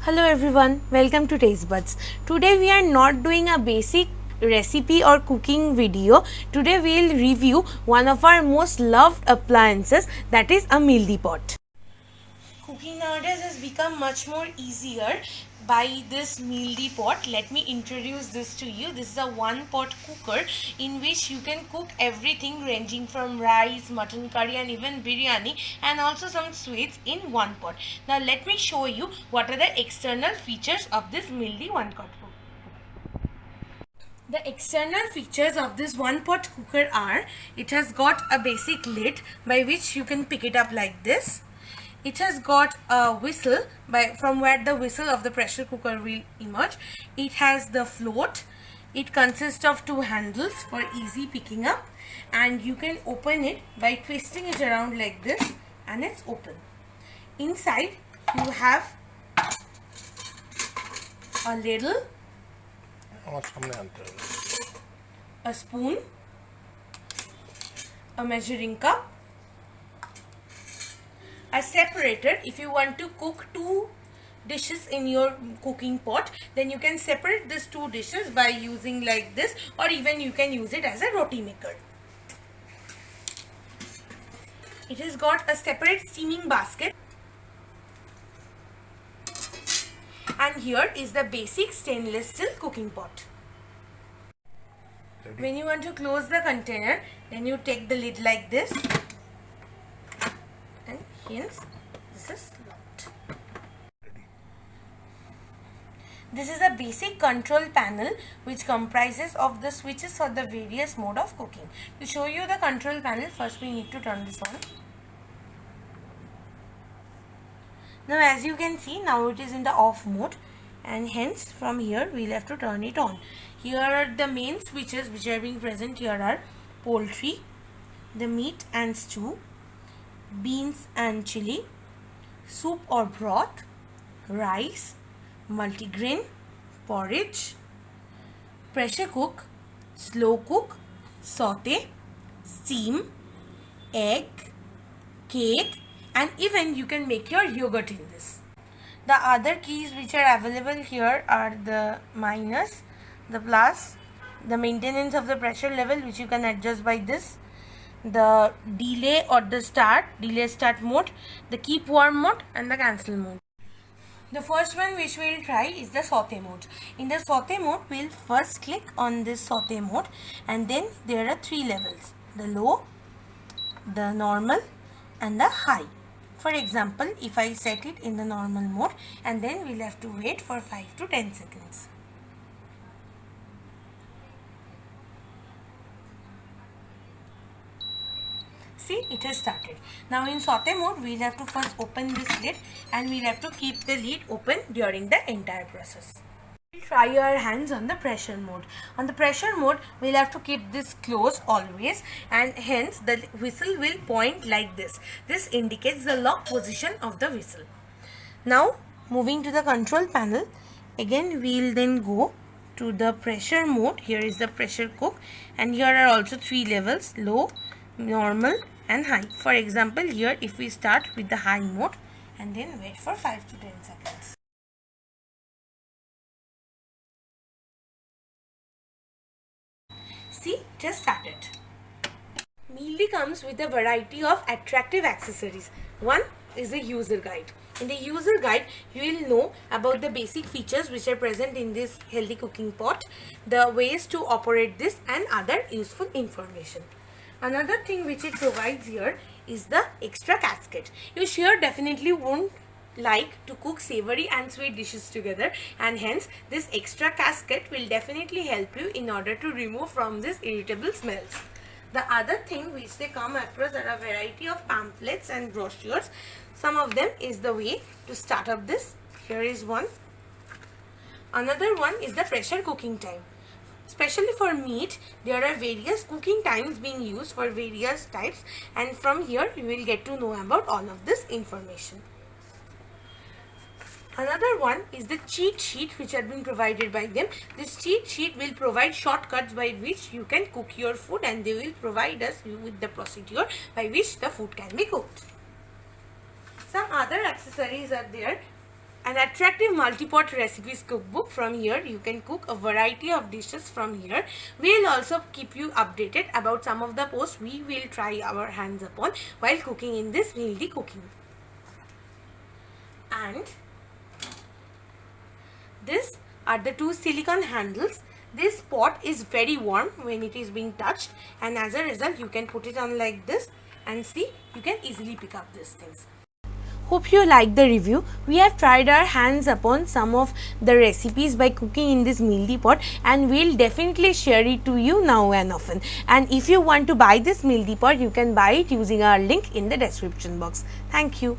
Hello everyone, welcome to Taste Buds. Today we are not doing a basic recipe or cooking video. Today we will review one of our most loved appliances, that is a Mealdi pot. Cooking nowadays has become much more easier by this Mealdi pot. Let me introduce this to you. This is a one pot cooker in which you can cook everything ranging from rice, mutton curry and even biryani, and also some sweets in one pot. Now let me show you what are the external features of this Mealdi one pot cooker. The external features of this one pot cooker are, it has got a basic lid by which you can pick it up like this. It has got a whistle from where the whistle of the pressure cooker will emerge. It has the float. It consists of two handles for easy picking up, and you can open it by twisting it around like this and it's open. Inside you have a ladle, a spoon, a measuring cup, a separator. If you want to cook two dishes in your cooking pot, then you can separate these two dishes by using like this, or even you can use it as a roti maker. It has got a separate steaming basket, and here is the basic stainless steel cooking pot. When you want to close the container, then you take the lid like this, and hence this is locked. This is a basic control panel which comprises of the switches for the various mode of cooking. To show you the control panel, first we need to turn this on. Now as you can see, now it is in the off mode, and hence from here we will have to turn it on. Here are the main switches which are being present. Here are poultry, the meat and stew, beans and chili, soup or broth, rice, multigrain, porridge, pressure cook, slow cook, saute, steam, egg, cake, and even you can make your yogurt in this. The other keys which are available here are the minus, the plus, the maintenance of the pressure level which you can adjust by this, the delay or the delay start mode, the keep warm mode, and the cancel mode. The first one which we will try is the saute mode. In the saute mode, we will first click on this saute mode, and then there are three levels: the low, the normal, and the high. For example, if I set it in the normal mode, and then we will have to wait for 5 to 10 seconds. See, it has started. Now in saute mode, we will have to first open this lid, and we will have to keep the lid open during the entire process. We'll try our hands on the pressure mode. On the pressure mode, we'll have to keep this closed always, and hence the whistle will point like this. This indicates the lock position of the whistle. Now moving to the control panel, again we'll then go to the pressure mode. Here is the pressure cook, and here are also three levels: low, normal, and high. For example, here if we start with the high mode and then wait for 5 to 10 seconds. See, just started. Mealdi comes with a variety of attractive accessories. One is the user guide. In the user guide, you will know about the basic features which are present in this healthy cooking pot, the ways to operate this, and other useful information. Another thing which it provides here is the extra casket. You sure definitely won't like to cook savory and sweet dishes together, and hence this extra casket will definitely help you in order to remove from these irritable smells. The other thing which they come across are a variety of pamphlets and brochures. Some of them is the way to start up this. Here is one. Another one is the pressure cooking time. Especially for meat, there are various cooking times being used for various types, and from here you will get to know about all of this information. Another one is the cheat sheet which had been provided by them. This cheat sheet will provide shortcuts by which you can cook your food, and they will provide us with the procedure by which the food can be cooked. Some other accessories are there an attractive multi-pot recipes cookbook. From here you can cook a variety of dishes from here. We'll also keep you updated about some of the posts we will try our hands upon while cooking in this healthy cooking. And this are the two silicone handles. This pot is very warm when it is being touched, and as a result you can put it on like this and see, you can easily pick up these things. Hope you like the review. We have tried our hands upon some of the recipes by cooking in this mealy pot, and we'll definitely share it to you now and often. And if you want to buy this mealy pot, you can buy it using our link in the description box. Thank you.